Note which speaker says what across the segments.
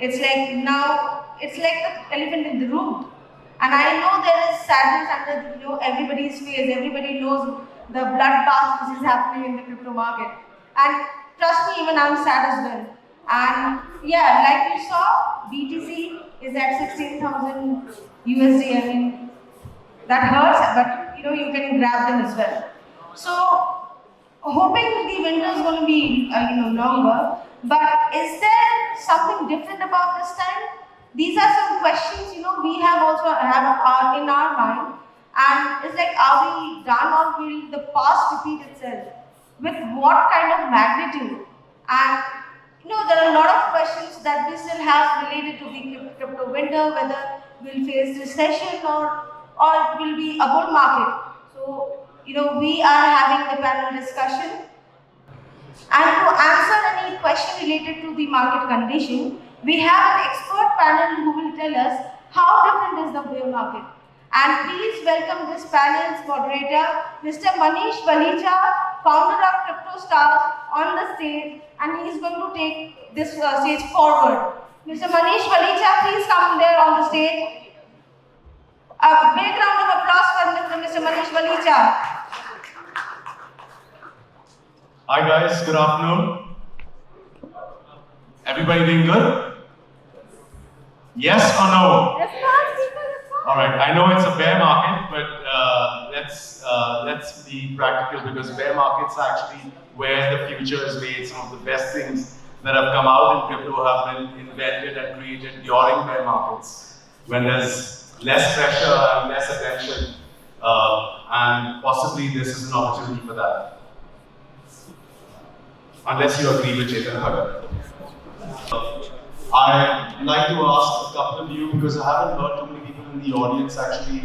Speaker 1: It's like now, it's like the elephant in the room. And I know there is sadness under everybody's face. Everybody knows the bloodbath which is happening in the crypto market. And trust me, even I'm sad as well. And yeah, like you saw, BTC is at 16,000 USD. I mean, that hurts, but you can grab them as well. So, hoping the window is going to be longer. But is there something different about this time? These are some questions we have also have in our mind, and it's like, are we done, or will the past repeat itself? With what kind of magnitude? And there are a lot of questions that we still have related to the crypto winter, whether we'll face recession or it will be a bull market. So we are having the panel discussion. And to answer any question related to the market condition, we have an expert panel who will tell us how different is the bear market. And please welcome this panel's moderator, Mr. Manish Valicha, founder of Crypto Stars, on the stage, and he is going to take this stage forward. Mr. Manish Valicha, please come there on the stage. A big round of applause for Mr. Manish Valicha.
Speaker 2: Hi guys, good afternoon. Everybody doing good? Yes or no?
Speaker 1: Yes,
Speaker 2: all right, I know it's a bear market, but let's be practical, because bear markets are actually where the future is made. Some of the best things that have come out in crypto have been invented and created during bear markets, when there's less pressure and less attention, and possibly this is an opportunity for that. Unless you agree with Chetan Bhagat. I'd like to ask a couple of you, because I haven't heard too many people in the audience actually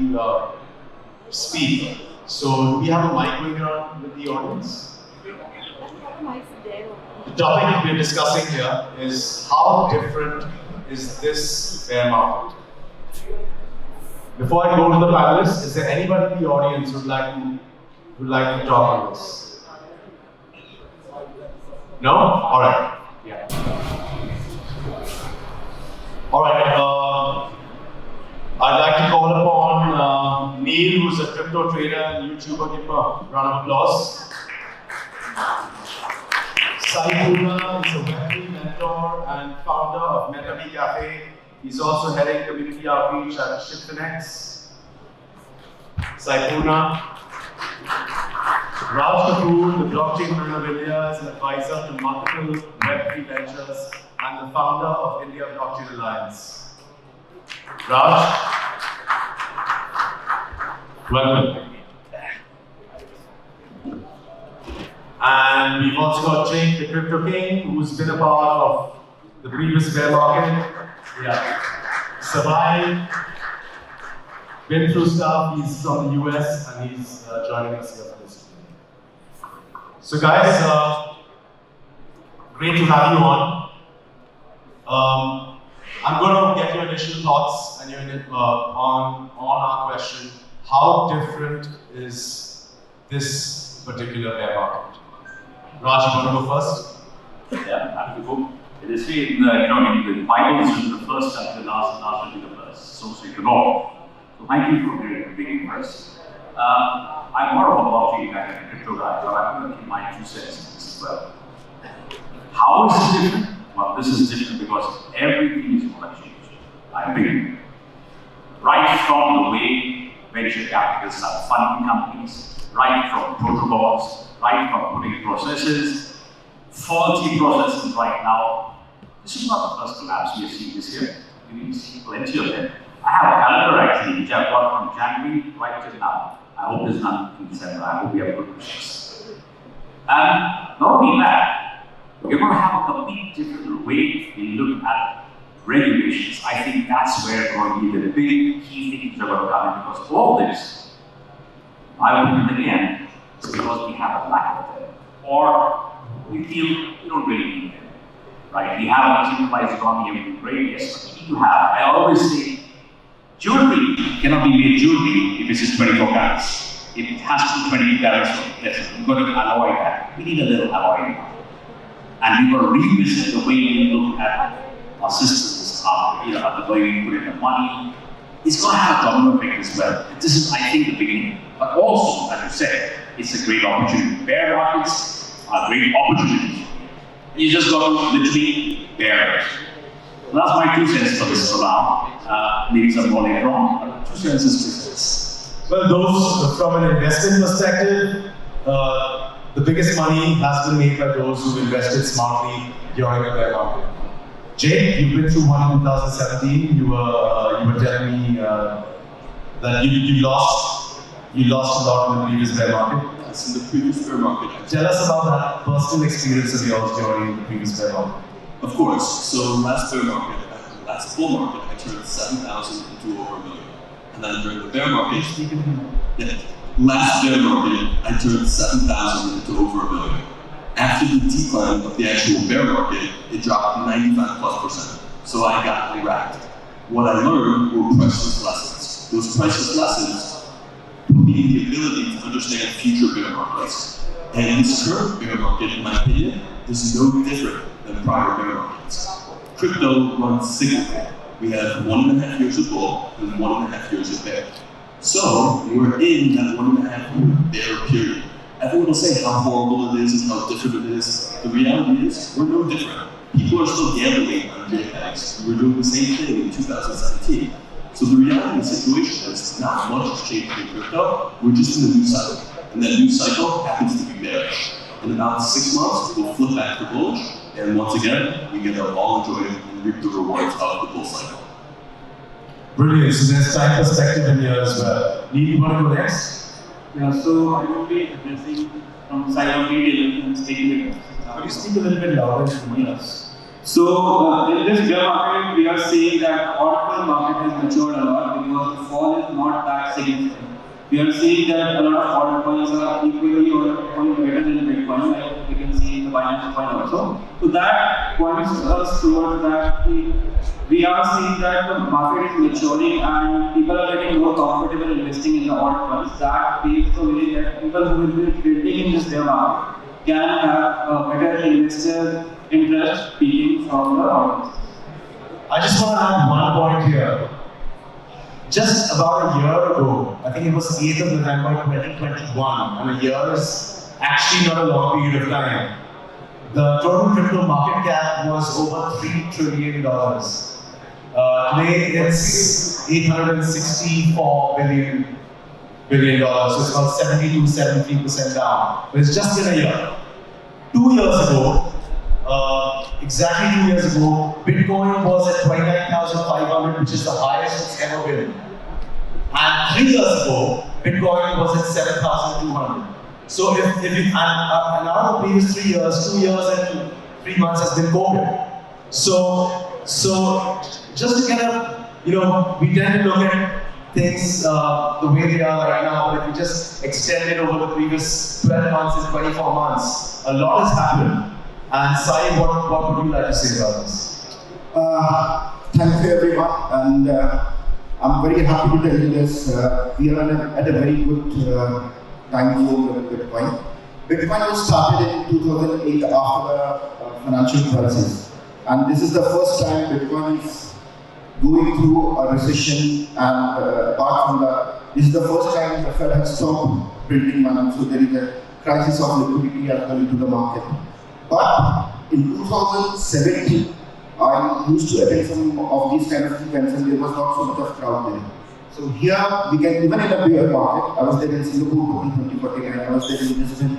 Speaker 2: speak. So, do we have a mic going around with the audience? The topic we're discussing here is, how different is this bear market? Before I go to the panelists, is there anybody in the audience who would like to talk on this? No? All right. Yeah. All right. I'd like to call upon Neel, who's a crypto trader and YouTuber. Give him a round of applause. Poorna is a Web3 mentor and founder of Metamorphosis Cafe. He's also heading community outreach at Shipfinex. Poorna. Raj Kapoor, the blockchain man of India, is an advisor to multiple Web3 ventures and the founder of India Blockchain Alliance. Raj, welcome. And we've also got Jake, the Crypto King, who's been a part of the previous bear market. Yeah. Survived, been through stuff. He's from the US and he's joining us here for this. So guys, great to have you on. I'm going to get your initial thoughts and on our question, how different is this particular bear market? Raj, you want to go first?
Speaker 3: Yeah, happy to go. It is in the Bible is the first chapter, last will be the first. So you know. So thank you for being first. I'm more of a blockchain guy than a crypto guy, but I'm going to keep my 2 cents as well. How is it different? Well, this is different because everything is going to change. I think. Right from the way venture capitalists are funding companies, right from protocols, right from putting processes, faulty processes right now. This is not the first collapse we are seeing this year. We see plenty of them. I have a calendar actually, which I've got from January right till now. I hope there's none in December. I hope we have good wishes. And not only that, we're going to have a complete different way we look at regulations. I think that's where going to be the big key things are going to come in, because all this, I will put it again, is because we have a lack of them, or we feel we don't really need them. Right? We have a decentralized economy, everything great, yes, but we need to have. I always say, jewelry cannot be made jewelry if it's just 24 carats. If it has to be 20 carats, we're going to avoid that. We need a little alloy. And we're going to revisit the way we look at our systems are the way you put in the money. It's going to have a domino effect as well. This is, I think, the beginning. But also, as you said, it's a great opportunity. Bear markets are great opportunities. You just got to literally bear it. So that's my 2 cents for this for now. Maybe some more later on, but 2 cents is 2 cents.
Speaker 2: Well, those from an investment perspective, the biggest money has been made by those who invested smartly during the bear market. Jay, you've been through one in 2017. You were telling me that you lost a lot in the previous bear market.
Speaker 4: Yes, in the previous bear market.
Speaker 2: Tell us about that personal experience of yours during the previous bear market.
Speaker 4: Of course. So last bear market, last bull market, I turned 7,000 into over $1 million. And then during the bear market, last bear market, I turned 7,000 into over $1 million. After the decline of the actual bear market, it dropped 95+%. So I got wrecked. What I learned were priceless lessons. Those priceless lessons put me in the ability to understand future bear markets. And this current bear market, in my opinion, is no different than prior bear markets. Crypto runs cyclically. We have 1.5 years of bull and 1.5 years of bear. So we're in that 1.5 year bear period. Everyone will say how horrible it is and how different it is. The reality is, we're no different. People are still gambling on JPEGs. We're doing the same thing in 2017. So the reality of the situation is not much has changed in crypto. We're just in a new cycle. And that new cycle happens to be bearish. In about 6 months, we'll flip back to bullish. And once again, we get to all enjoy and reap the rewards of the bull cycle.
Speaker 2: Brilliant. So there's time perspective in here as well. Neel, you want to go next?
Speaker 5: Yeah, so I will be addressing from the side of retail and speaking.
Speaker 2: Could you speak a little bit louder to me?
Speaker 5: Yes. So in this bear market, we are seeing that altcoin market has matured a lot because the fall is not that significant. We are seeing that a lot of altcoins are equally or better than Bitcoin, like we can see in the Binance coin also. So that points us towards that we are seeing that the market is maturing and people are getting more comfortable investing in the altcoins. That paves the way that people who will be trading in this bear market can have a better investor interest peaking from the altcoins.
Speaker 2: I just want to add one point here. Just about a year ago, I think it was 8th of November 2021, and a year is actually not a long period of time. The total crypto market cap was over $3 trillion. Today it's $864 billion, so it's about 73% down. But it's just been a year. 2 years ago, exactly 2 years ago, Bitcoin was at 29,500, which is the highest it's ever been. And 3 years ago, Bitcoin was at 7,200. So if you, and out of the previous 3 years, 2 years and 3 months has been COVID. So just to kind of, we tend to look at things the way they are right now, but if you just extend it over the previous 12 months and 24 months, a lot has happened. And Sai, what would you like to say about this?
Speaker 6: Thank you everyone, and I'm very happy to tell you this. We are at a very good time zone with Bitcoin. Bitcoin was started in 2008 after the financial crisis, and this is the first time Bitcoin is going through a recession, and apart from that, this is the first time the Fed has stopped printing money, so there is a crisis of liquidity as well into the market. But in 2017, I used to attend some of these kind of events and there was not so much of crowd there. So here we can, even in a bear market, I was there in Singapore in 2049, I was there in Brisbane,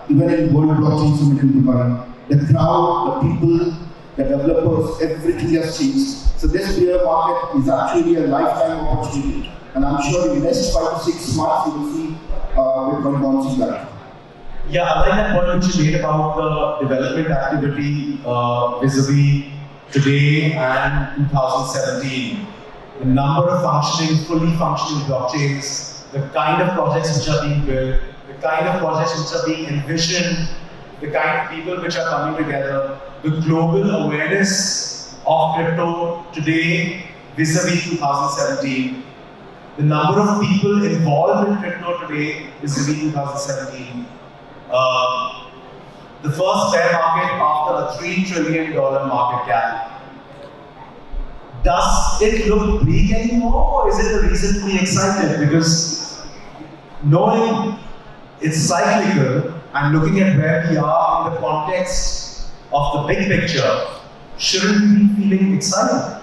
Speaker 6: even in World Blockchain Summit in Dubai. The crowd, the people, the developers, everything has changed. So this bear market is actually a lifetime opportunity. And I'm sure in the next 5 to 6 months you will see Bitcoin bouncing back.
Speaker 2: Yeah, I like that point which you made about the development activity vis-a-vis today and 2017. The number of fully functioning blockchains, the kind of projects which are being built, the kind of projects which are being envisioned, the kind of people which are coming together, the global awareness of crypto today vis-a-vis 2017, the number of people involved in crypto today vis-a-vis 2017. The first bear market after a $3 trillion market cap.
Speaker 7: does it look bleak anymore, or is it a reason to be excited? Because knowing it's cyclical and looking at where we are in the context of the big picture, shouldn't we be feeling excited?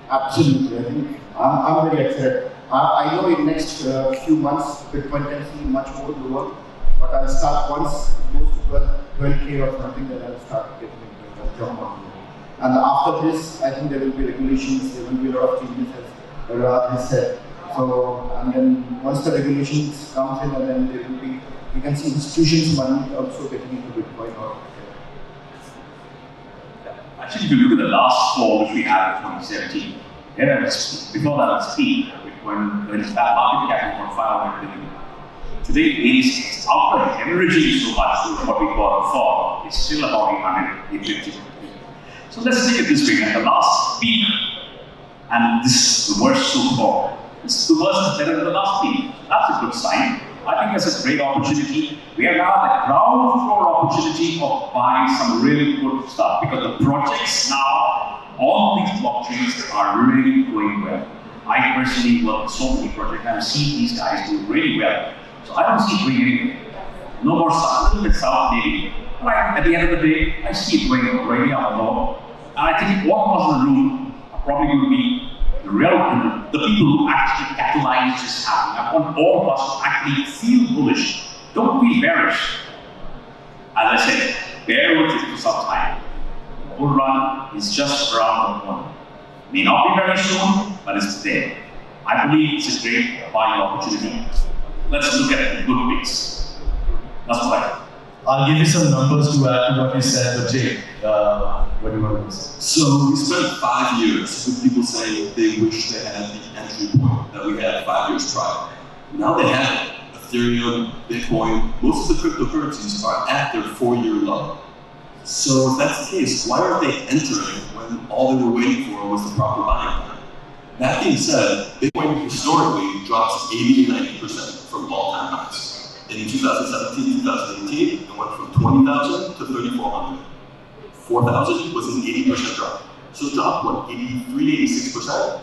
Speaker 6: Absolutely, I think I'm very excited. I know in next few months Bitcoin can see much more lower, but I'll start once it goes to 12K or something, then I'll start getting into a jump on it. And after this, I think there will be regulations, there will be a lot of changes as Raj has said. So, and then once the regulations comes in, and then there will be, we can see institutions' money also getting into Bitcoin or
Speaker 3: Actually, if you look at the last fall which we had in 2017, before that was peak, when its market cap was 500 billion. Today, it's after hemorrhaging so much to what we call a fall, it's still about 850 billion. So let's take it this way, at the last peak, and this is the worst so far. It's the worst is better than the last peak. That's a good sign. I think that's a great opportunity. We are now at the ground floor opportunity of buying some really good stuff, because the projects now, all these blockchains are really going well. I personally work with so many projects and I've seen these guys do really well. So I don't see it going anywhere. No more south, a little bit south maybe. But at the end of the day, I see it going really up and low. And I think what was in the room are probably going to be the people who actually catalyze this happening. I want all of us to actually feel bullish. Don't feel bearish. As I said, bear with it for some time. The bull run is just around the corner. May not be very soon, but it's there. I believe it's a great buying opportunity. Let's look at the good bits. That's what I think.
Speaker 7: I'll give you some numbers to add to what you said, but Jay, what do you want to say?
Speaker 4: So we spent 5 years with people saying they wish they had the entry point that we had 5 years prior. Now they have it. Ethereum, Bitcoin, most of the cryptocurrencies are at their 4-year low. So if that's the case, why aren't they entering when all they were waiting for was the proper buying time? That being said, Bitcoin historically drops 80 to 90% from all-time highs. In 2017, 2018, it went from 20,000 to 3,400. 4,000 was an 80% drop. So it dropped, what, 83 to 86%?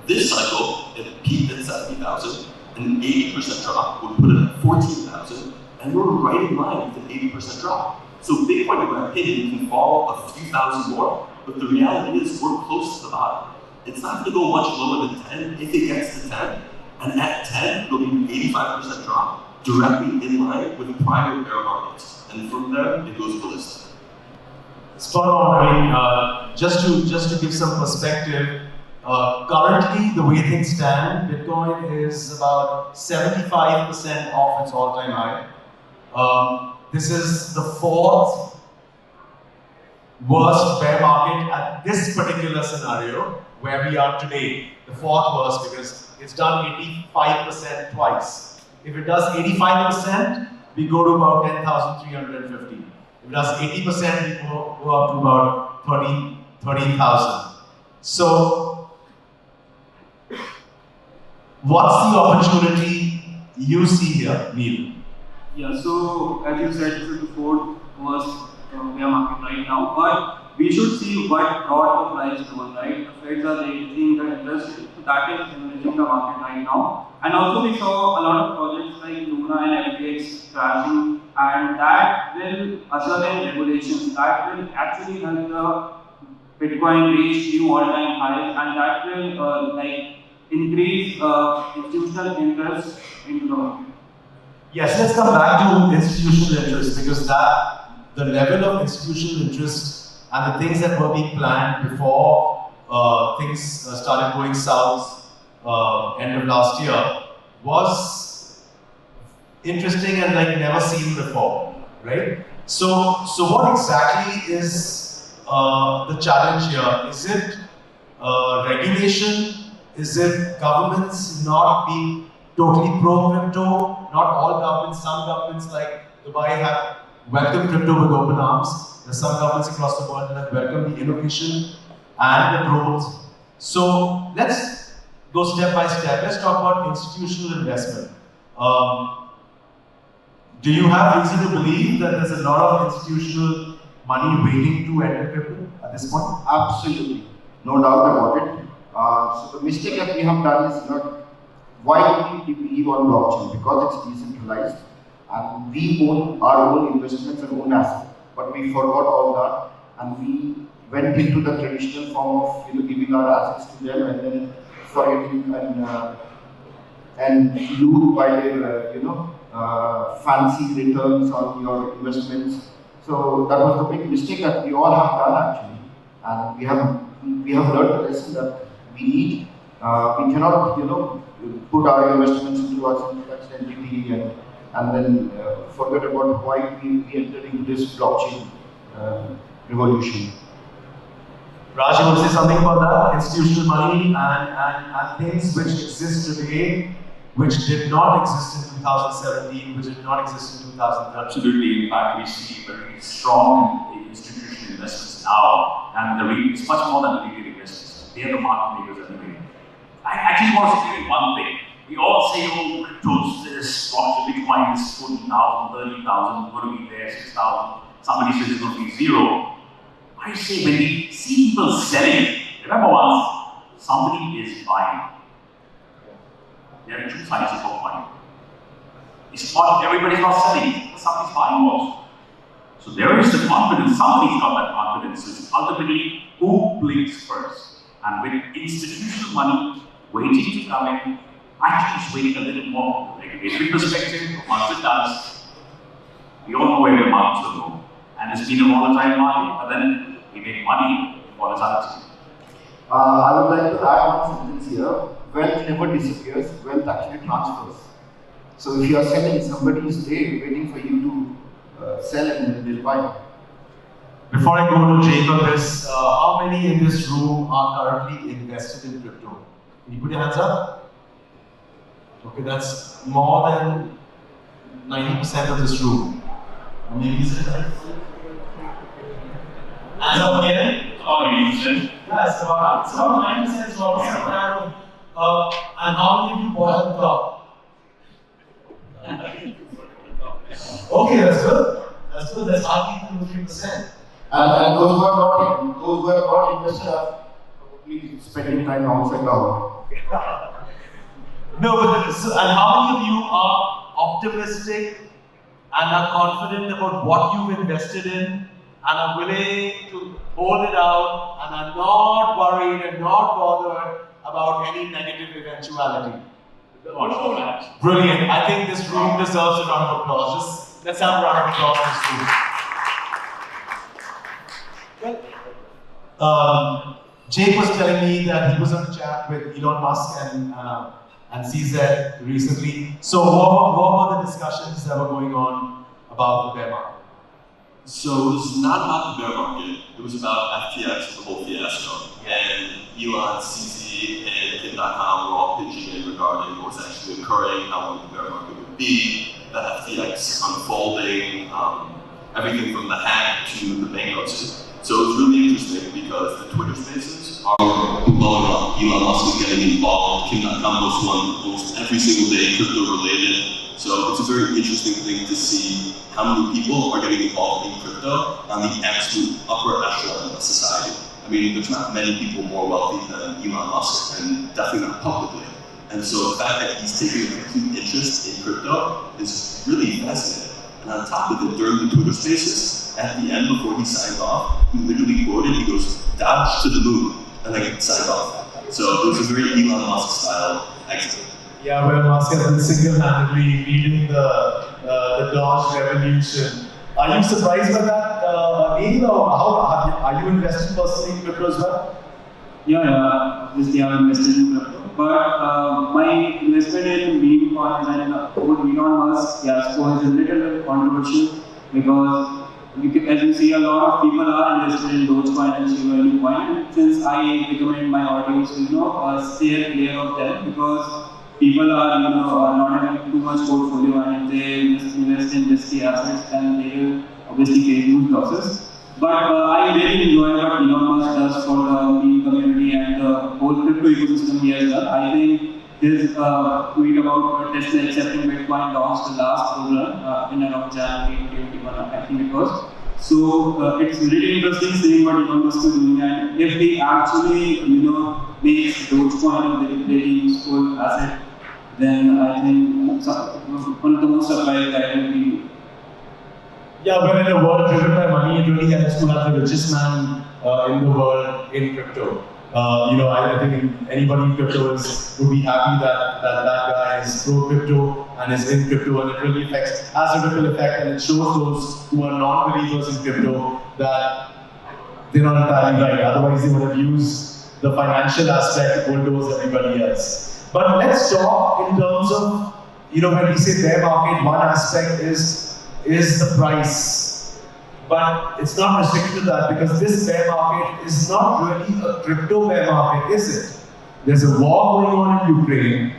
Speaker 4: This cycle, it peaked at 70,000, and an 80% drop would put it at 14,000, and we're right in line with an 80% drop. So Bitcoin, in my opinion, can fall a few thousand more, but the reality is we're close to the bottom. It's not going to go much lower than 10 if it gets to 10, and at 10, it'll be an 85% drop, directly in line with prior bear markets, and from there, it goes ballistic.
Speaker 7: Spot on. I mean, just to give some perspective, currently the way things stand, Bitcoin is about 75% off its all-time high. This is the 4th worst bear market at this particular scenario where we are today. The 4th worst, because it's done 85% twice. If it does 85%, we go to about 10,350. If it does 80%, we go up to about 13,000. So, what's the opportunity you see here, Neel?
Speaker 5: Yeah, so as you said, this is the 4th worst bear market right now, but we should see what brought the price down, right? The Feds are raising the interest, so that is hemorrhaging the market right now. And also we saw a lot of projects like Luna and FTX crashing, and that will usher in regulations that will actually help the Bitcoin reach new all-time highs, and that will increase institutional interest into the market.
Speaker 7: Yes, let's come back to institutional interest, because the level of institutional interest and the things that were being planned before things started going south end of last year was interesting and like never seen before, right? So what exactly is the challenge here? Is it regulation? Is it governments not being totally pro-crypto? Not all governments, some governments like Dubai have welcomed crypto with open arms. There's some governments across the world that have welcomed the innovation and the growth. So let's go step by step. Let's talk about institutional investment. Do you have reason to believe that there's a lot of institutional money waiting to enter crypto at this point?
Speaker 6: absolutely, no doubt about it. So the mistake that we have done is why we believe on blockchain? Because it's decentralized and we own our own investments and own assets. But we forgot all that and we went into the traditional form of giving our assets to them and then forgetting and lose by their fancy returns on your investments. So that was the big mistake that we all have done actually, and we have learned the lesson that we need. We cannot put our investments into a centralized entity and then forget about why we entered into this blockchain revolution.
Speaker 7: Raj, you want to say something about that? Institutional money and things which exist today, which did not exist in 2017, which did not exist in 2013.
Speaker 3: Absolutely. In fact, we see very strong institutional investments now, and it's much more than the retail investors. They are the market makers anyway. I actually want to say one thing. We all say, oh, cryptos, this, Bitcoin is 40,000, 30,000, going to be there, 6,000. Somebody says it's going to be zero. I say when we see people selling, remember once, somebody is buying. There are two sides of buying. It's not everybody's not selling, somebody's buying also. So there is the confidence, somebody's got that confidence. So it's ultimately who blinks first. And with institutional money waiting to come in, actually it's waiting a little more from the regulatory perspective. Once it does, we all know where the markets will go. And it's been a volatile market, but then we make money in volatility.
Speaker 6: I would like to add one sentence here. Wealth never disappears, wealth actually transfers. So if you are selling, somebody is there waiting for you to sell and then they'll buy.
Speaker 7: Before I go to Jake on this, how many in this room are currently invested in crypto? Can you put your hands up? Okay, that's more than 90% of this room. Or maybe is it? Hands up again?
Speaker 3: Oh, 80%?
Speaker 7: Yeah, it's about 9% is what we're and how many of you bought at the top? Okay, that's good. That's good. That's hardly 2-3%.
Speaker 6: And those who are not invested are probably spending time outside now.
Speaker 7: No, but and how many of you are optimistic and are confident about what you've invested in and are willing to hold it out and are not worried and not bothered about any negative eventuality? Brilliant. I think this room deserves a round of applause. Just let's have a round of applause for this room. Jake was telling me that he was on a chat with Elon Musk and CZ recently. So what were the discussions that were going on about the bear market?
Speaker 4: So it was not about the bear market, it was about FTX, the whole fiasco. And Elon, CZ, and Kim.com were all pitching in regarding what was actually occurring, how long the bear market would be, the FTX unfolding, everything from the hack to the bankruptcy. So it was really interesting because the Twitter spaces are blowing up. Elon Musk is getting involved, Kim.com was one almost every single day crypto related. So it's a very interesting thing to see how many people are getting involved in crypto on the absolute upper echelon of society. I mean, there's not many people more wealthy than Elon Musk, and definitely not publicly. And so the fact that he's taking a complete interest in crypto is really fascinating. And on top of it, during the Twitter spaces, at the end before he signed off, he literally quoted, he goes, "Dodge to the moon," and then signed off. So it was a very Elon Musk style exit.
Speaker 7: Yeah, where Musk has been single-handedly leading the Dodge revolution. Are you surprised by that, Neel, or are you invested personally in crypto as well?
Speaker 5: Yeah, obviously I'm invested in crypto. But my investment in meme coins and Elon Musk fiasco is a little bit controversial because as you see, a lot of people are invested in Dogecoin and Shiba coin. And since I recommend my audience to stay clear of them because people are not having too much portfolio, and if they just invest in risky assets, then they will obviously face huge losses. But I really enjoy what Elon Musk does for the meme community and the whole crypto ecosystem he has done. I think his tweet about Tesla accepting Bitcoin launched the last bull run in around January 2021, I think it was. So it's really interesting seeing what Elon Musk is doing, and if he actually makes Dogecoin a very, very useful asset, then I think one of the most surprised that will be.
Speaker 7: Yeah, but in a world driven by money, it really helps to have the richest man in the world in crypto. I think anybody in crypto would be happy that guy is pro crypto and is in crypto, and it really has a ripple effect, and it shows those who are non-believers in crypto that they're not entirely right. Otherwise, they would have used the financial aspect to bulldoze everybody else. But let's talk in terms of, when we say bear market, one aspect is the price. But it's not restricted to that, because this bear market is not really a crypto bear market, is it? There's a war going on in Ukraine.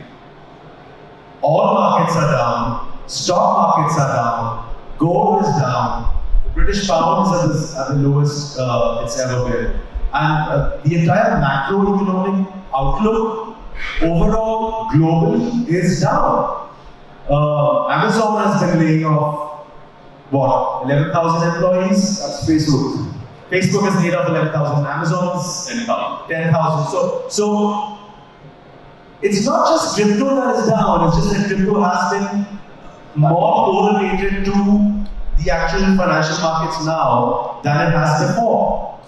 Speaker 7: All markets are down. Stock markets are down. Gold is down. The British pound is at the lowest it's ever been. And the entire macroeconomic outlook overall globally is down. Amazon has been laying off, 11,000 employees?
Speaker 6: That's Facebook.
Speaker 7: Facebook has laid off 11,000. Amazon's 10,000. So it's not just crypto that is down, it's just that crypto has been more correlated to the actual financial markets now than it has before.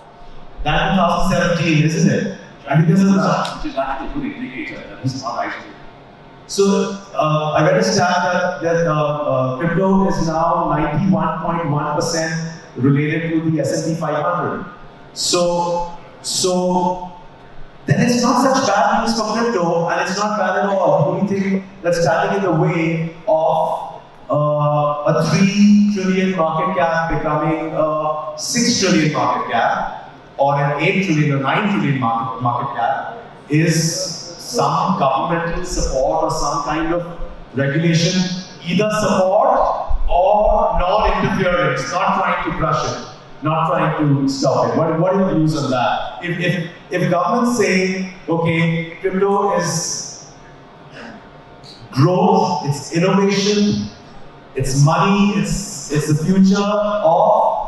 Speaker 7: Than 2017, isn't it? I think this is
Speaker 3: which is actually a good indicator that it's not actually.
Speaker 7: So I read a stat that crypto is now 91.1% related to the S&P 500. So then it's not such bad news for crypto, and it's not bad at all. The only thing that's standing in the way of a 3 trillion market cap becoming a 6 trillion market cap, or an 8 trillion or 9 trillion market cap, is some governmental support or some kind of regulation, either support or non-interference, not trying to crush it, not trying to stop it. What are your views on that? If governments say, okay, crypto is growth, it's innovation, it's money, it's the future of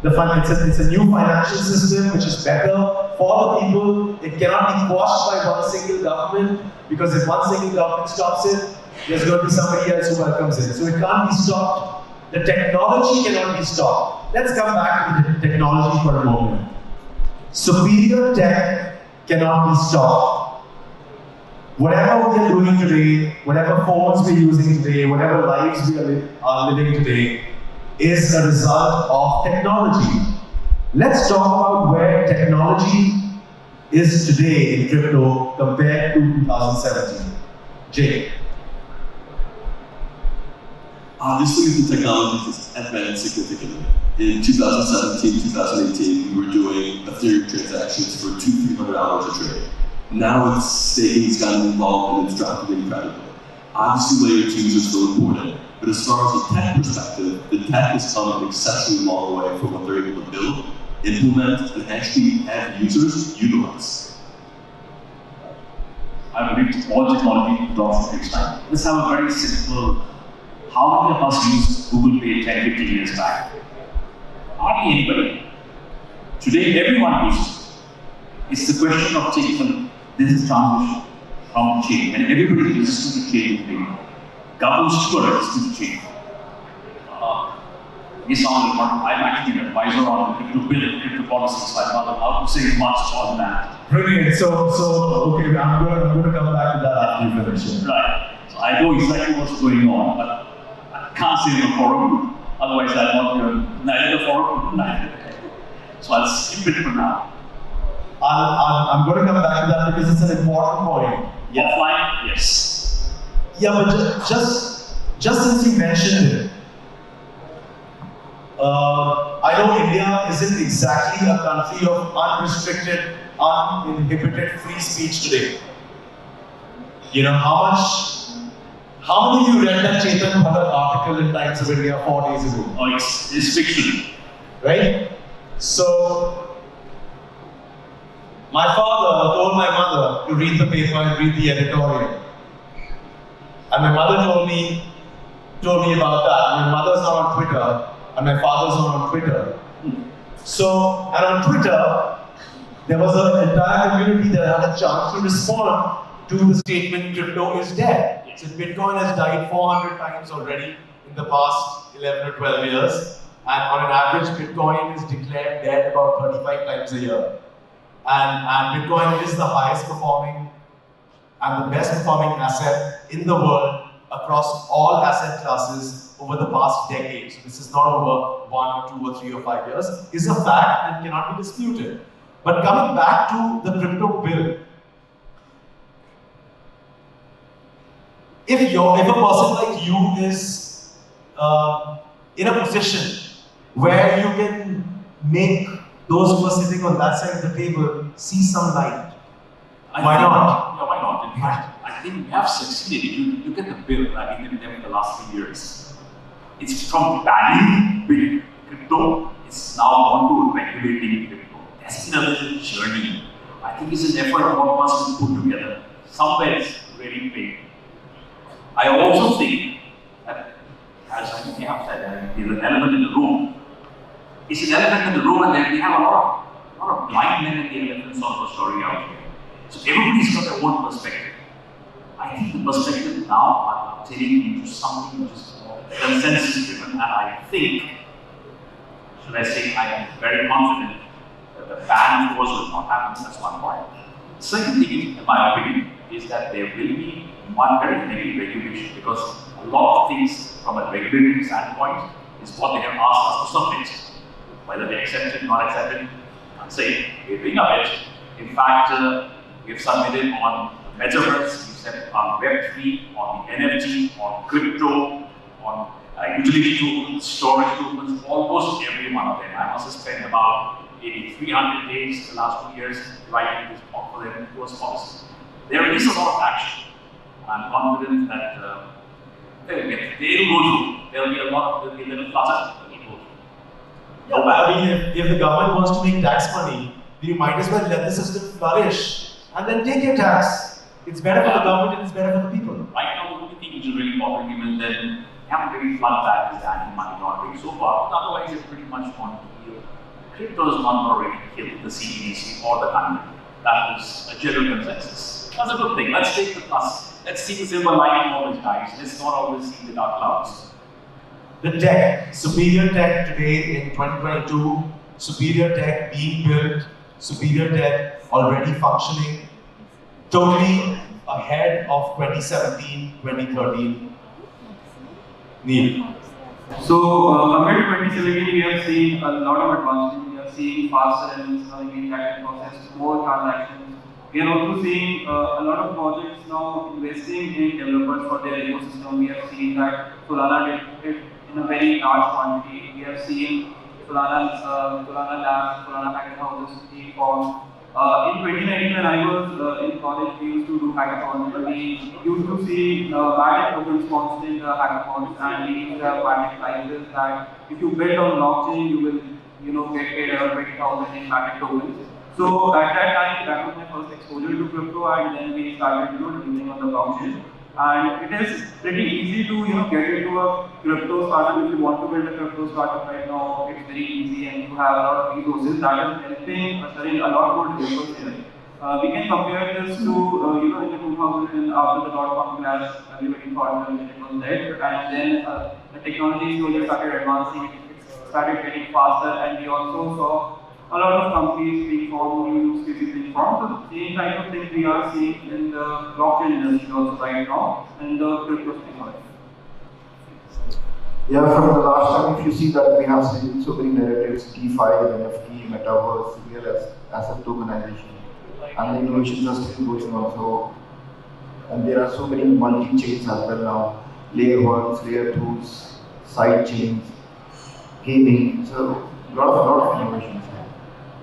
Speaker 7: the fund, it's a new financial system which is better for the people. It cannot be quashed by one single government, because if one single government stops it, there's going to be somebody else who welcomes it. So it can't be stopped. The technology cannot be stopped. Let's come back to the technology for a moment. Superior tech cannot be stopped. Whatever we are doing today, whatever phones we're using today, whatever lives we are living today, is a result of technology. Let's talk about where technology is today in crypto compared to 2017. Jay.
Speaker 4: Obviously, the technology has advanced significantly. In 2017, 2018, we were doing Ethereum transactions for $200-300 a trade. Now staking has gotten involved and it's dropped incredibly. Obviously, layer 2s are still important, but as far as the tech perspective, the tech has come an exceptionally long way from what they're able to build, implement, and actually have users utilize.
Speaker 3: I believe all technology adoption takes time. Let's have a very simple. How many of us used Google Pay 10-15 years back? Hardly anybody. Today, everyone uses it. It's the question of taking this transition from change, and everybody is resistant to change today. Governments too are resistant to change. I'm actually an advisor on the crypto bill, crypto policies, so I'm not allowed to say much on that.
Speaker 7: Brilliant. So okay, I'm going to come back to that after you finish.
Speaker 3: Right. So I know exactly what's going on, but I can't say in the forum. Otherwise, I'm not neither the forum, neither. So I'll skip it for now.
Speaker 7: I'm going to come back to that because it's an important point.
Speaker 3: Offline, yes.
Speaker 7: Yeah, but just since you mentioned it, I know India isn't exactly a country of unrestricted, uninhibited free speech today. You know, how many of you read that Chetan Bhagat article in Times of India 4 days ago?
Speaker 3: Oh, it's fiction.
Speaker 7: Right? So, my father told my mother to read the paper and read the editorial. And my mother told me about that. My mother's not on Twitter, and my father's not on Twitter. So, and on Twitter, there was an entire community that had a chance to respond to the statement crypto is dead. So Bitcoin has died 400 times already in the past 11 or 12 years. And on an average, Bitcoin is declared dead about 35 times a year. And Bitcoin is the highest performing and the best performing asset in the world across all asset classes over the past decade. So this is not over 1 or 2 or 3 or 5 years. It's a fact and cannot be disputed. But coming back to the crypto bill, if a person like you is in a position where you can make those who are sitting on that side of the table see some light, why not?
Speaker 3: Yeah, why not? In fact, I think we have succeeded. You look at the bill I've been with them in the last 3 years. It's from banning big crypto, it's now on to regulating crypto. That's been a little journey. I think it's an effort all of us to put together. Somewhere it's really big. I also think that, as I think you have said, there's an element in the room. It's an elephant in the room, and then we have a lot of blind men in the elephant sort of a story out here. So everybody's got their own perspective. I think the perspective now are turning into something which is more consensus driven, and I think, should I say, I am very confident that the ban of course will not happen. That's one point. The second thing, in my opinion, is that there will be one very heavy regulation, because a lot of things from a regulatory standpoint is what they have asked us to submit. Whether they accept it, not accept it, I can't say. We're doing a bit. In fact, we've submitted on Metaverse, we've submitted on Web3, on the NFT, on crypto, on utility tokens, storage tokens, almost every one of them. I must have spent about maybe 300 days the last 2 years writing this talk for them. It was possible. There is a lot of action. I'm confident that they'll go through. There'll be a little flutter.
Speaker 7: Yeah, but I mean, if the government wants to make tax money, you might as well let the system flourish and then take your tax. It's better for the government and it's better for the people.
Speaker 3: Right now, the only thing which is really bothering him is that they haven't really flooded back is the anti-money laundering so far. But otherwise, it's pretty much on heal. Crypto is not already killed the CBDC or the country. That is a general consensus. That's a good thing. Let's take the plus. Let's see the silver lining always, guys. Let's not always see the dark clouds.
Speaker 7: The tech, superior tech today in 2022, superior tech being built, superior tech already functioning, totally ahead of 2017, 2013. Neel.
Speaker 5: So, compared to 2017, we have seen a lot of advancement. We are seeing faster elements coming in that can process more transactions. We are also seeing a lot of projects now investing in developers for their ecosystem. We have seen that Solana did it in a very large quantity. We have seen Solana labs, Solana hackathons being formed. In 2019, when I was in college, we used to do hackathons. We used to see patent tokens sponsoring the hackathons, and we used to have patent prizes that if you build on blockchain, you will get paid around 20,000 in patent tokens. So at that time, that was my first exposure to crypto, and then we started using on the blockchain. And it is pretty easy to get into a crypto startup. If you want to build a crypto startup right now, it's very easy, and you have a lot of resources that is helping a lot more developers here. We can compare this to in the 2000 after the dot-com crash, everybody thought that it was dead, and then the technology slowly started advancing. It started getting faster, and we also saw a lot of companies being formed, new use cases being formed. So the same kind of thing we are seeing in the blockchain industry also right now, and the crypto space.
Speaker 6: Yeah, from the last time, if you see that we have seen so many narratives, DeFi, NFT, Metaverse, real asset tokenization, and the innovations are still going on. So, and there are so many multi-chains as well now, layer 1s, layer 2s, side chains, gaming, so a lot of innovations.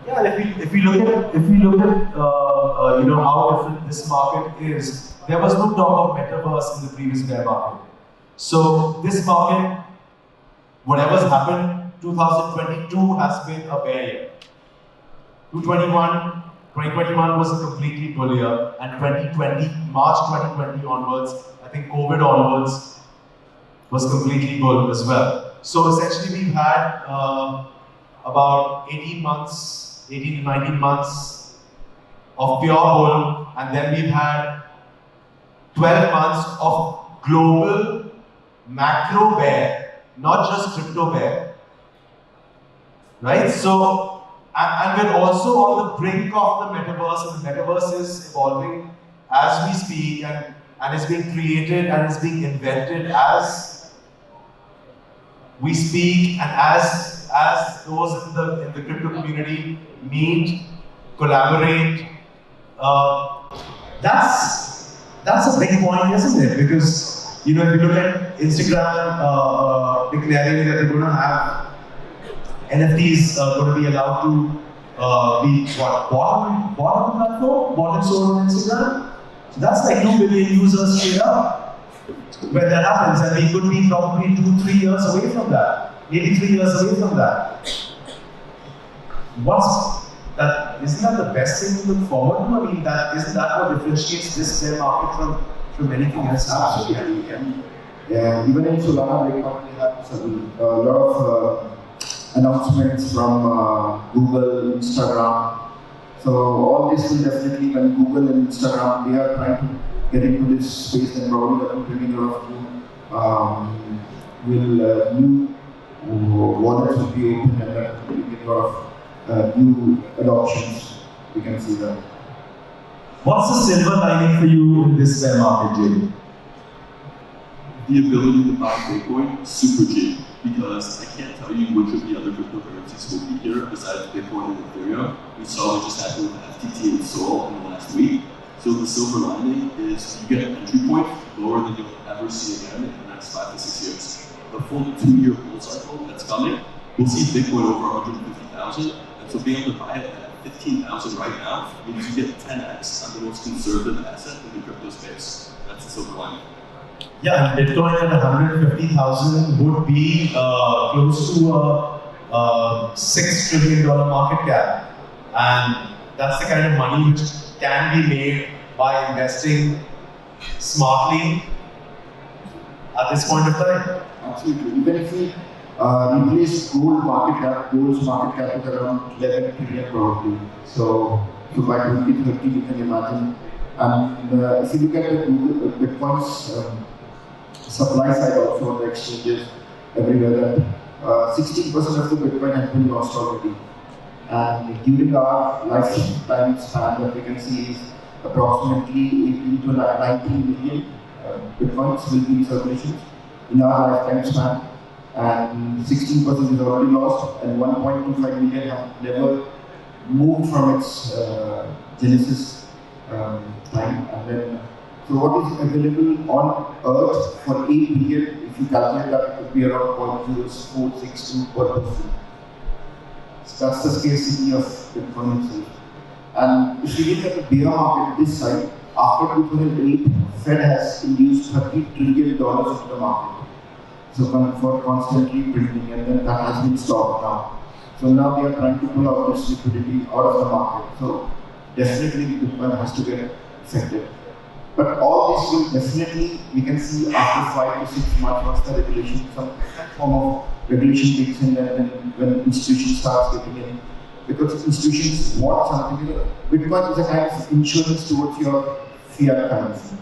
Speaker 7: Yeah, if we look at how different this market is, there was no talk of metaverse in the previous bear market. So this market, whatever's happened, 2022 has been a bear year. 2021 was a completely bull year, and 2020, March 2020 onwards, I think COVID onwards, was completely bull as well. So essentially we've had about 18 to 19 months of pure bull, and then we've had 12 months of global macro bear, not just crypto bear, right? So, and we're also on the brink of the metaverse, and the metaverse is evolving as we speak, and it's being created and it's being invented as we speak, and as those in the crypto community meet, collaborate. That's a big point, isn't it? Because if you look at Instagram declaring that they're going to have NFTs going to be allowed to be bought on the platform, bought and sold on Instagram. So that's like 2 billion users straight up. When that happens, and we could be probably 2-3 years away from that, maybe 3 years away from that. Isn't that the best thing to look forward to? I mean, isn't that what differentiates this bear market from anything else?
Speaker 6: Absolutely. Yeah, even in Solana, we have a lot of announcements from Google, Instagram. So all this will definitely, when Google and Instagram, they are trying to get into this space, and probably that will bring a lot of new wallets will be open, and that will get a lot of new adoptions. We can see that.
Speaker 7: What's the silver lining for you in this bear market, Jay?
Speaker 4: The ability to buy Bitcoin, super cheap, because I can't tell you which of the other cryptocurrencies will be here besides Bitcoin and Ethereum. We saw what just happened with FTT and Sol in the last week. So the silver lining is you get an entry point lower than you'll ever see again in the next 5 to 6 years. The full 2-year bull cycle that's coming, we'll see Bitcoin over 150,000, and so being able to buy it at 15,000 right now means you get 10x on the most conservative asset in the crypto space. That's the silver lining.
Speaker 7: Yeah, and Bitcoin at 150,000 would be close to a $6 trillion market cap, and that's the kind of money which can be made by investing smartly at this point of time.
Speaker 6: Absolutely. Even if we replace gold's market cap is around 11 trillion probably. So by 2030, you can imagine. And if you look at the Bitcoin's supply side also on the exchanges everywhere, that 16% of the Bitcoin has been lost already. And during our lifetime span, that we can see is approximately 18 to 19 million Bitcoins will be in circulation in our lifetime span, and 16% is already lost, and 1.25 million have never moved from its genesis time. And then, so what is available on Earth for 8 billion, if you calculate that, it would be around 0.0462 per person. So that's the scarcity of Bitcoin itself. And if you look at the bear market this side, after 2008, Fed has induced $30 trillion into the market. So for constantly printing, and then that has been stopped now. So now they are trying to pull out this liquidity out of the market. So definitely Bitcoin has to get affected. But all this will definitely, we can see after 5 to 6 months, once the regulation, some form of regulation kicks in, and then when institutions start getting in. Because institutions want something, Bitcoin is a kind of insurance towards your fiat currency.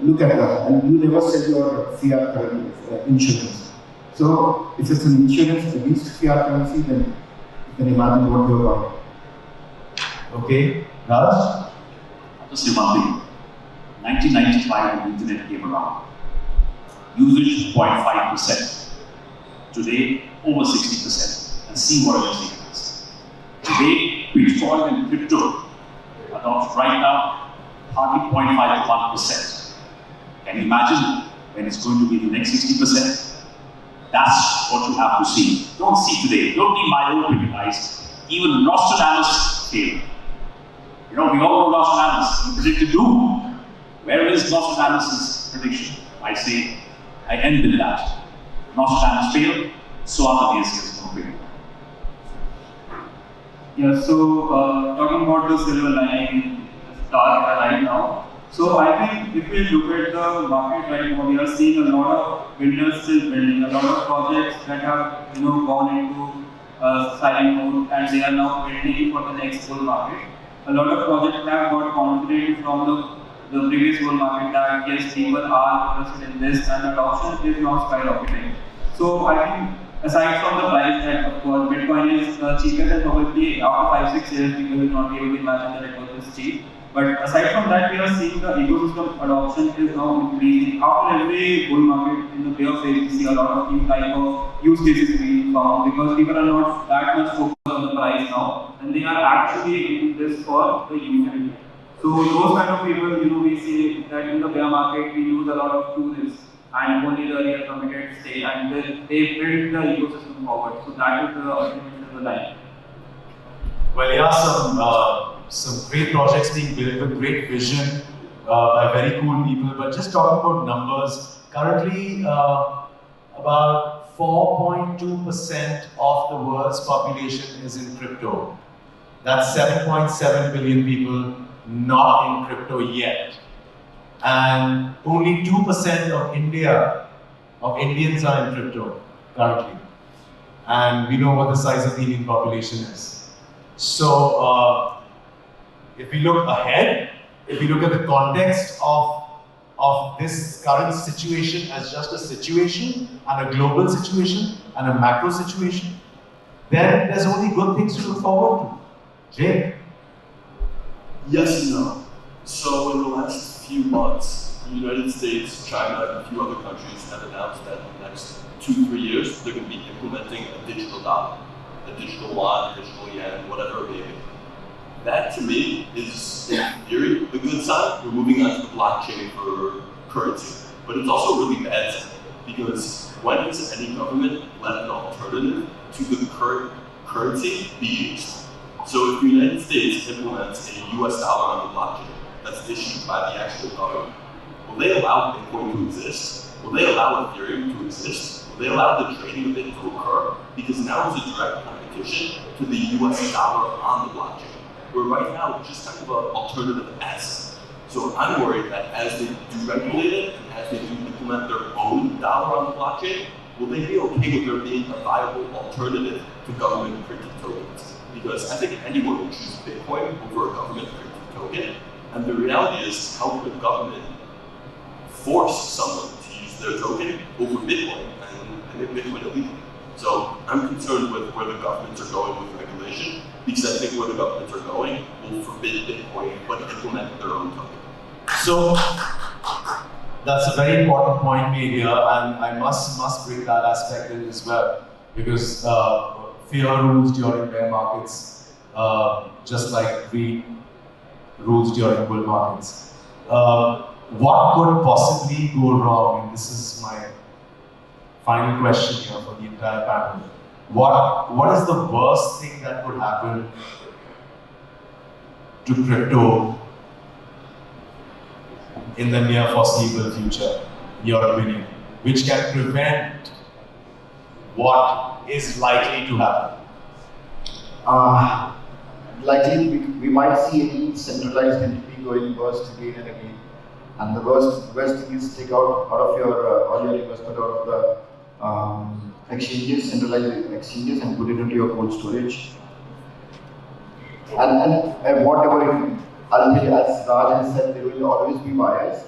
Speaker 6: Look at that, and you never sell your fiat currency insurance. So if it's an insurance against fiat currency, then you can imagine what you're buying.
Speaker 7: Okay, Raj?
Speaker 3: I'll just say one thing. 1995, when the internet came around, usage 0.5%. Today, over 60%. And see what it is. Today, Bitcoin and crypto adopt right now hardly 0.5 to 1%. Can you imagine when it's going to be the next 60%? That's what you have to see. Don't see today. Don't be myopic, guys. Even Nostradamus failed. We all know Nostradamus. He predicted doom. Where is Nostradamus' prediction? I say, I end with that. Nostradamus failed, so are the naysayers going to fail.
Speaker 5: Yeah, so talking about the silver lining, dark right now. So I think if we look at the market right now, we are seeing a lot of vendors still building, a lot of projects that have gone into silent mode, and they are now building for the next bull market. a lot of projects have got confident from the previous bull market that yes, people are interested in this and adoption is now skyrocketing. So I think aside from the price that of course Bitcoin is cheapest and probably after 5-6 years people will not be able to imagine that it was this cheap. But aside from that, we are seeing the ecosystem adoption is now increasing. After every bull market in the bear phase, we see a lot of new type of use cases being found because people are not that much focused on the price now, and they are actually in this for the utility. So those kind of people, we see that in the bear market we use a lot of tools and only the real committed stay, and they build the ecosystem forward. So that is the ultimate of the line.
Speaker 7: Well, yeah, some great projects being built with great vision by very cool people. But just talking about numbers, currently about 4.2% of the world's population is in crypto. That's 7.7 billion people not in crypto yet. And only 2% of Indians are in crypto currently. And we know what the size of the Indian population is. So, if we look ahead, if we look at the context of this current situation as just a situation and a global situation and a macro situation, then there's only good things to look forward to. Jay?
Speaker 4: Yes and no. So in the last few months, the United States, China, and a few other countries have announced that in the next 2-3 years, they're going to be implementing a digital dollar, a digital yuan, a digital yen, whatever it may be. That to me is, in theory, a good sign. We're moving on to the blockchain for currency. But it's also a really bad sign because when has any government let an alternative to the current currency be used? So if the United States implements a US dollar on the blockchain that's issued by the actual government, will they allow Bitcoin to exist? Will they allow Ethereum to exist? Will they allow the trading of it to occur? Because now it's a direct competition to the US dollar on the blockchain, where right now it's just kind of an alternative asset. So I'm worried that as they do regulate it and as they do implement their own dollar on the blockchain, will they be okay with there being a viable alternative to government printed tokens? Because I think anyone would choose Bitcoin over a government printed token. And the reality is, how could a government force someone to use their token over Bitcoin and make Bitcoin illegal? So I'm concerned with where the governments are going with regulation, because I think where the governments are going will forbid Bitcoin but implement their own token.
Speaker 7: So that's a very important point made here, and I must bring that aspect in as well, because fear rules during bear markets, just like greed rules during bull markets. What could possibly go wrong? And this is my final question here for the entire panel. What is the worst thing that could happen to crypto in the near foreseeable future, in your opinion, which can prevent what is likely to happen?
Speaker 6: Likely we might see any centralized entity going burst again and again. And the worst thing is take out of your all your investment out of the exchanges, centralized exchanges, and put it into your cold storage. And whatever ultimately, as Raj has said, there will always be buyers,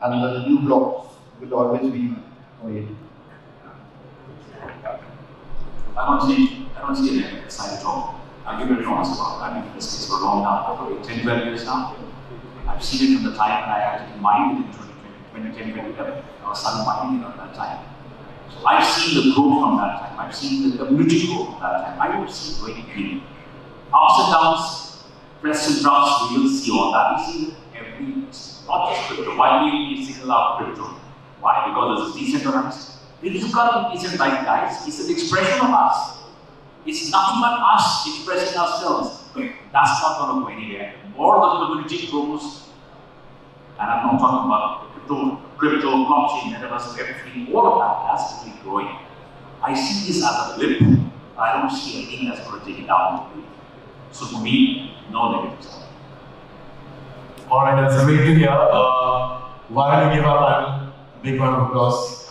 Speaker 6: and the new blocks will always be made.
Speaker 3: I don't see an exciting job. I'll give it an honest about it. I've been in this case for a long now, probably 10-12 years now. I've seen it from the time when I actually mined in 2010-2011. I was starting mining at that time. So I've seen the growth from that time. I've seen the community grow from that time. I don't see it going green. Ups and downs, press and drops, we will see all that. We see every, not just crypto. Why do we single out crypto? Why? Because it's decentralized. It is got to be decentralized, guys. It's an expression of us. It's nothing but us expressing ourselves. That's not going to go anywhere. The more the community grows, and I'm not talking about crypto, blockchain, metaverse, Web3, all of that has to be growing. I see this as a blip. I don't see anything that's going to take it down. So for me, no negatives.
Speaker 7: All right, that's great to hear. Why don't we give our panel a big round of applause?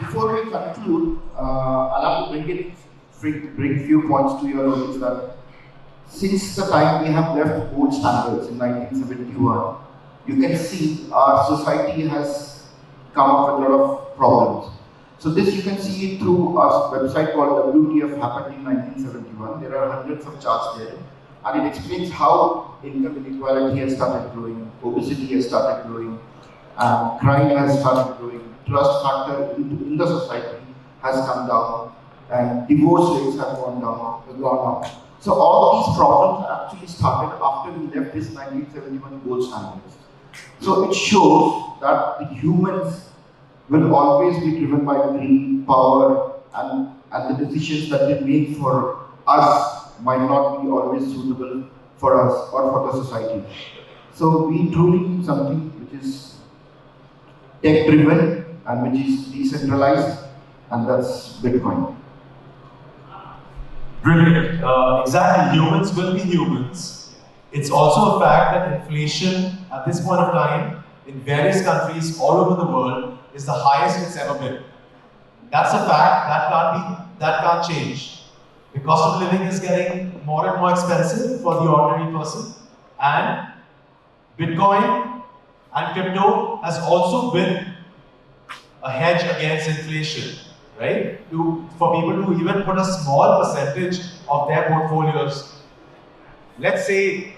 Speaker 6: Before we conclude, I'll have to bring it bring few points to your notice that since the time we have left gold standards in 1971, you can see our society has come up with a lot of problems. So this you can see it through our website called WTF happened in 1971. There are hundreds of charts there, and it explains how income inequality has started growing, obesity has started growing, crime has started growing, trust factor in the society has come down, and divorce rates have gone up. So all these problems actually started after we left this 1971 gold standards. So it shows that the humans will always be driven by greed, power, and the decisions that they make for us might not be always suitable for us or for the society. So we truly need something which is tech-driven and which is decentralized, and that's Bitcoin.
Speaker 7: Brilliant. Exactly, humans will be humans. It's also a fact that inflation at this point of time in various countries all over the world is the highest it's ever been. That's a fact, that can't change. The cost of living is getting more and more expensive for the ordinary person, and Bitcoin and crypto has also been a hedge against inflation, right? For people to even put a small percentage of their portfolios, let's say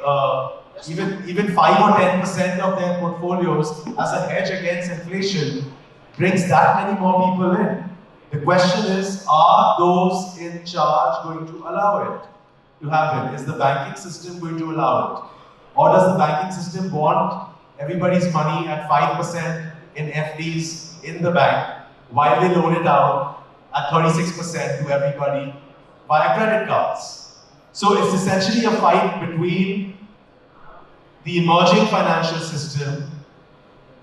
Speaker 7: even 5 or 10% of their portfolios as a hedge against inflation brings that many more people in. The question is, are those in charge going to allow it to happen? Is the banking system going to allow it? Or does the banking system want everybody's money at 5% in FDs in the bank while they loan it out at 36% to everybody via credit cards? So it's essentially a fight between the emerging financial system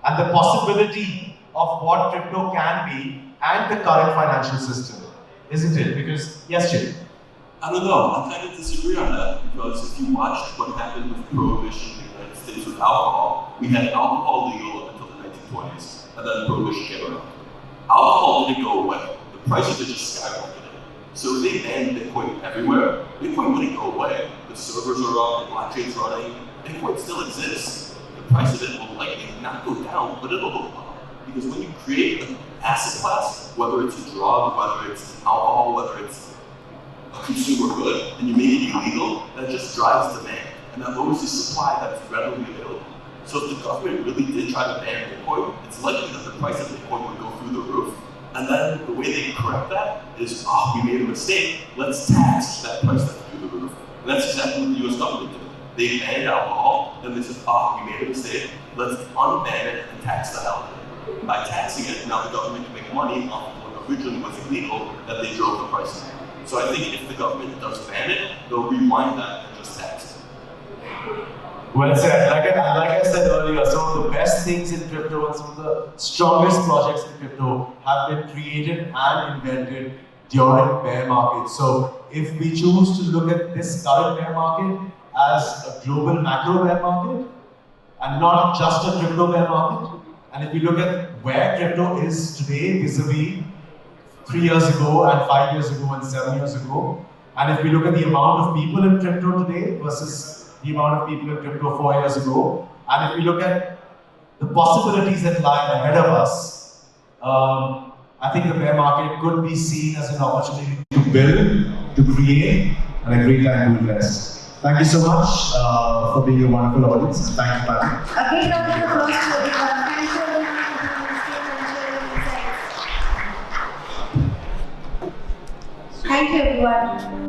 Speaker 7: and the possibility of what crypto can be and the current financial system, isn't it? Because, yes, Chip?
Speaker 4: I don't know, I kind of disagree on that, because if you watched what happened with Prohibition in the United States with alcohol, we had alcohol legal until the 1920s, and then Prohibition came around. Alcohol didn't go away, the price of it just skyrocketed. So if they banned Bitcoin everywhere, Bitcoin wouldn't go away. The servers are up, the blockchain's running, Bitcoin still exists. The price of it will likely not go down, but it'll go up. Because when you create an asset class, whether it's a drug, whether it's alcohol, whether it's a consumer good, and you make it illegal, that just drives demand. And that lowers the supply that's readily available. So if the government really did try to ban Bitcoin, it's likely that the price of Bitcoin would go through the roof. And then the way they correct that is, we made a mistake, let's tax that price that's through the roof. And that's exactly what the US government did. They banned alcohol, then they said, we made a mistake, let's unban it and tax the hell out of it. By taxing it, now the government can make money off of what originally was illegal, that they drove the price up. So I think if the government does ban it, they'll rewind that and just tax it.
Speaker 7: Well said. Like I said earlier, some of the best things in crypto and some of the strongest projects in crypto have been created and invented during bear markets. So if we choose to look at this current bear market as a global macro bear market and not just a crypto bear market, and if we look at where crypto is today vis-a-vis 3 years ago and 5 years ago and 7 years ago, and if we look at the amount of people in crypto today versus the amount of people in crypto 4 years ago, and if we look at the possibilities that lie ahead of us, I think the bear market could be seen as an opportunity to build, to create, and a great time to invest. Thank you so much for being a wonderful audience, and thank you, Pat.
Speaker 1: A big round of applause to everyone. Thank you everyone for being on stage and sharing insights. Thank you everyone.